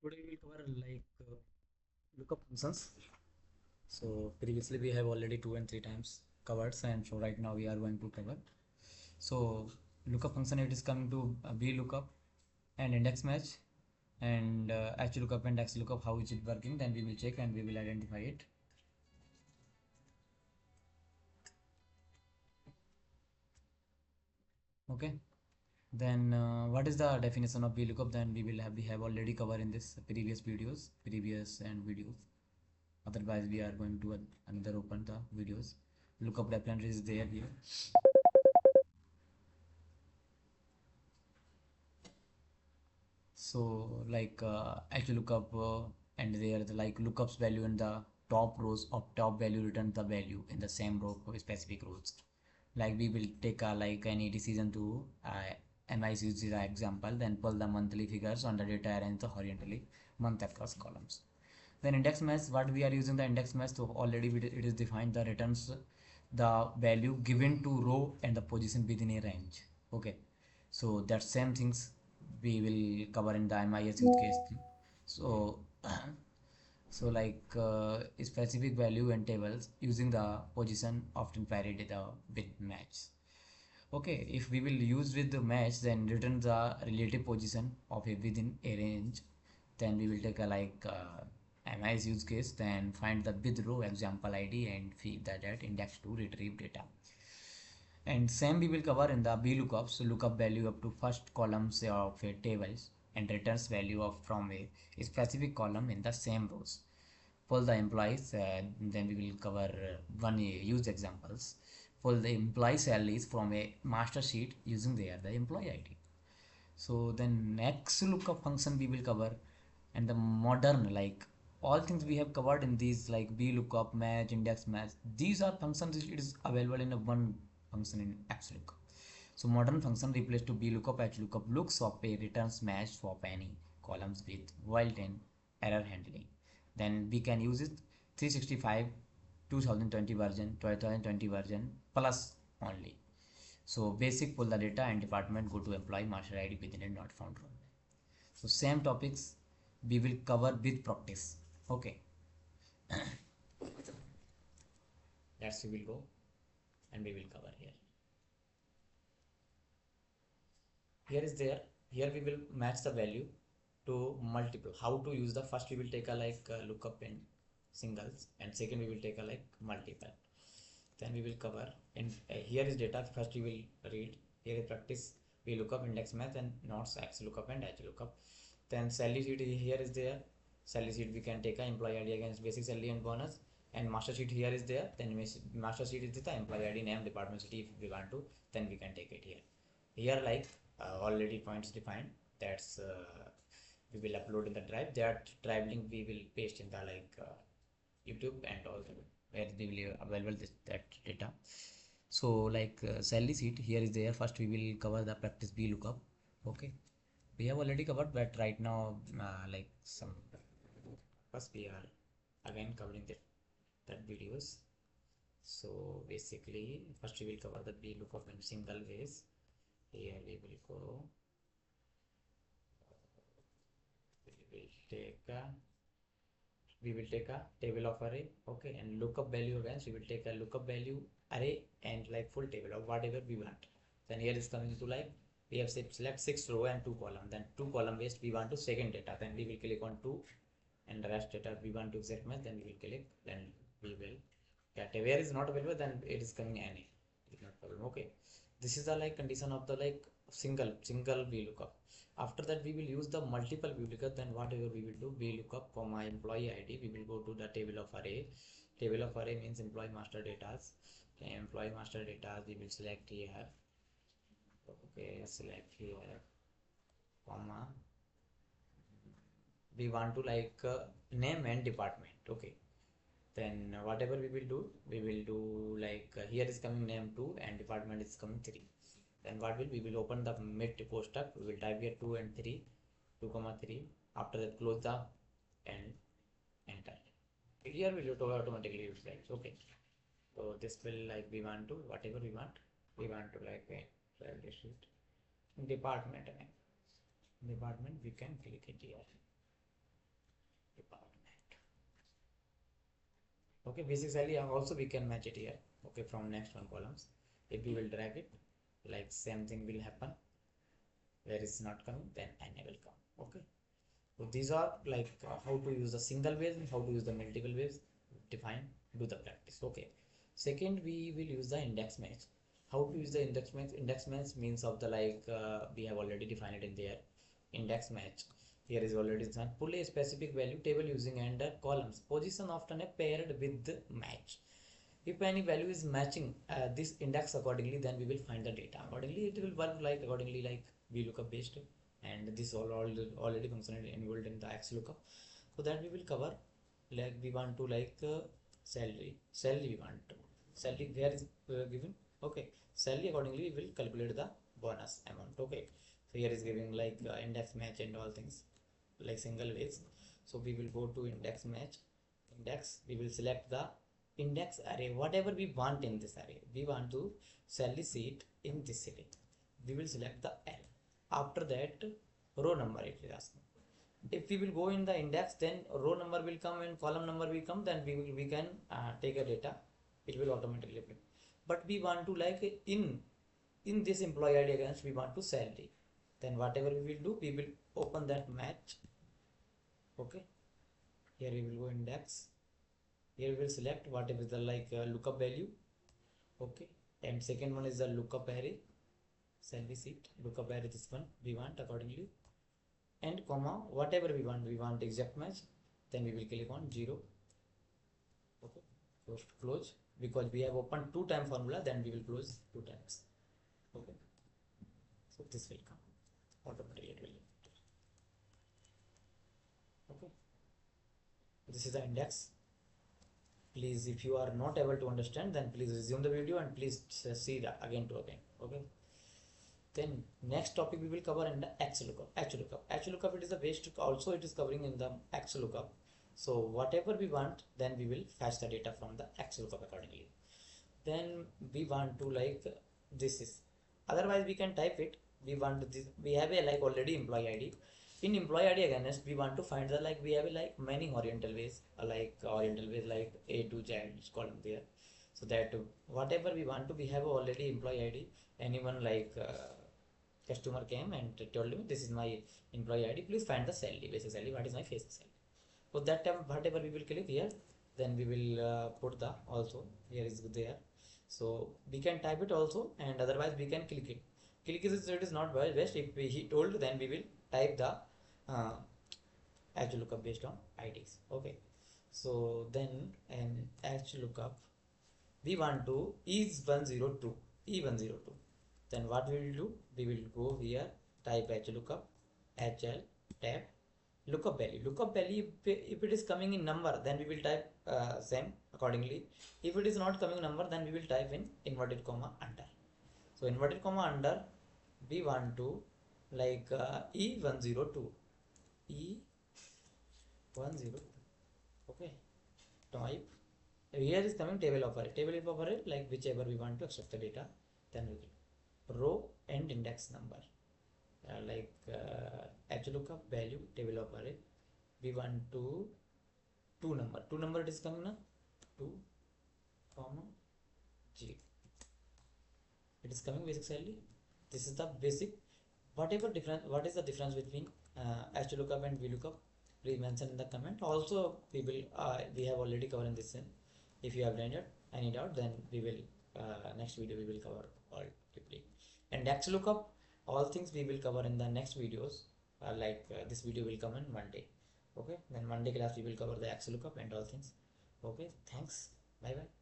Today we will cover lookup functions. So previously we have already 2 and 3 times covered, and so right now we are going to cover. So lookup function, it is coming to VLOOKUP and index match, and HLOOKUP and XLOOKUP. How is it working? Then we will check and we will identify it. Okay. Then what is the definition of VLOOKUP? Then we have already covered in this previous videos. Otherwise we are going to another open the videos. Lookup reference is there here. So actually lookup and there the lookups value in the top rows of top value return the value in the same row for specific rows. Like we will take any decision to analyze the example, then pull the monthly figures on the data arrange the horizontally month across columns. Then index match, what we are using the index match, so already it is defined the returns the value given to row and the position within a range. Okay, so that same things we will cover in the MIS use case. So specific value and tables using the position often varied with match. Okay, if we will use with the match, then return the relative position of a within a range. Then we will take a nice use case, then find the with row example ID and feed that at index to retrieve data. And same we will cover in the VLOOKUP. So lookup value up to first columns of a tables and returns value of from a specific column in the same rows. For the employees, then we will cover one use examples. For the employee salaries from a master sheet using there the employee ID. So then next lookup function we will cover, and the modern all things we have covered in these like VLOOKUP, match, index match. These are functions it is available in a one function in XLOOKUP. So modern function replace to VLOOKUP, HLOOKUP looks of a returns match swap any columns with built-in error handling. Then we can use it 365 2020 version, 2020 version plus only. So basic pull the data and department go to employee master ID within a not found row. So same topics we will cover with practice. Okay. That's we will go and we will cover here. Here is there. Here we will match the value to multiple. How to use the first we will take a lookup in singles, and second we will take a multiple. Then we will cover, and here is data. First we will read. Here is practice VLOOKUP, index match, and notes XLOOKUP and HLOOKUP. Then salary sheet here is there. Salary sheet we can take a employee ID against basic salary and bonus, and master sheet here is there. Then master sheet is the employee ID, name, department, city. If we want to, then we can take it here. Here already points defined. That's we will upload in the drive. That drive link we will paste in the YouTube and all where they will available that data. So salary sheet here is there. First we will cover the practice VLOOKUP. Okay, we have already covered, but right now first we are again covering that videos. So basically first we will cover the VLOOKUP in single ways. Here we will go, we will take a table of array. Okay, and lookup value again, so we will take a lookup value array and full table of whatever we want. Then here is coming to we have said select 6 row and 2 column, then 2 column waste we want to second data, then we will click on 2, and the rest data we want to exact match, then we will click, then we will get where is not available, then it is coming any, it is not problem. Okay, this is the condition of the single VLOOKUP. After that we will use the multiple VLOOKUP. Then whatever we will do, VLOOKUP for my employee ID, we will go to the table of array. Table of array means employee master data. Okay, employee master data we will select here. Okay, select here, comma, we want to name and department. Okay, then whatever we will do here is coming name 2 and department is coming 3. Then what we will open the mid Koshtak, we will type here 2 and 3, 2 comma 3. After that close the and enter. Here we will automatically reflect. Okay, so this will we want to whatever we want to department name. Department we can click it here. department. Okay, basically also we can match it here. Okay, from next one columns, if we will drag it, like same thing will happen. Where is not coming, then n will come. Okay, so these are like how to use the single waves and how to use the multiple waves. Define, do the practice. Okay, second we will use the index match. How to use the index match? Index match means of the like we have already defined it in there. Index match here is already done. Pull a specific value table using under columns. Position often a paired with the match. If any value is matching this index accordingly, then we will find the data accordingly. It will work like accordingly like VLOOKUP based, and this all already functional involved in the XLOOKUP. So that we will cover. Like we want to like salary we want to salary where is given. Okay, salary accordingly we will calculate the bonus amount. Okay, so here is giving like index match and all things like single ways. So we will go to index match. Index, we will select the index array whatever we want in this array. We want to salary sheet in this array. We will select the L. After that row number it is asking. If we will go in the index, then row number will come and column number will come, then we can take a data, it will automatically apply. But we want to like in this employee ID against we want to salary, then whatever we will do, we will open that match. Okay, here we will go index, here we will select whatever the like lookup value. Okay, and second one is the lookup array, salary sheet lookup array, this one we want accordingly, and comma whatever we want exact match, then we will click on 0. Okay, close, because we have opened 2-time formula, then we will close 2 times. Okay, so this will come automatically, it will. Okay, this is the index. Please, if you are not able to understand, then please resume the video and please see that again to again. Okay, then next topic we will cover in the XLOOKUP. XLOOKUP it is the base, also it is covering in the XLOOKUP. So whatever we want, then we will fetch the data from the XLOOKUP accordingly. Then we want to like this is, otherwise we can type it. We want this, we have a like already employee ID. In employee ID against we want to find the like we have a like many horizontal ways, like A to Z column there. So that whatever we want to, we have already employee ID. Anyone like customer came and told me this is my employee ID, please find the salary, basic salary, what is my face salary. So that time whatever we will click here, then we will put the also here is there. So we can type it also, and otherwise we can click it. Click it is not best. If he told, then we will type the HLOOKUP based on IDs. Okay, so then an HLOOKUP we want to is 102 E102. Then what we will do, we will go here, type HLOOKUP, HL tab lookup value. Lookup value, if it is coming in number, then we will type same accordingly. If it is not coming number, then we will type in inverted comma under. So inverted comma under, we want to like E102. E102. Okay, type. Here is coming table of array. Table of array, like whichever we want to extract the data, then we will row and index number. Like HLOOKUP value table of array, we want to 2 number it is coming now, 2 comma 0, it is coming basic salary. This is the basic. Whatever difference, what is the difference between HLOOKUP and VLOOKUP, please mention in the comment. Also we will we have already covered in this thing. If you have any doubt, then we will next video we will cover all deeply. And XLOOKUP, all things we will cover in the next videos. This video will come on Monday. Okay, then Monday class we will cover the XLOOKUP and all things. Okay, thanks, bye bye.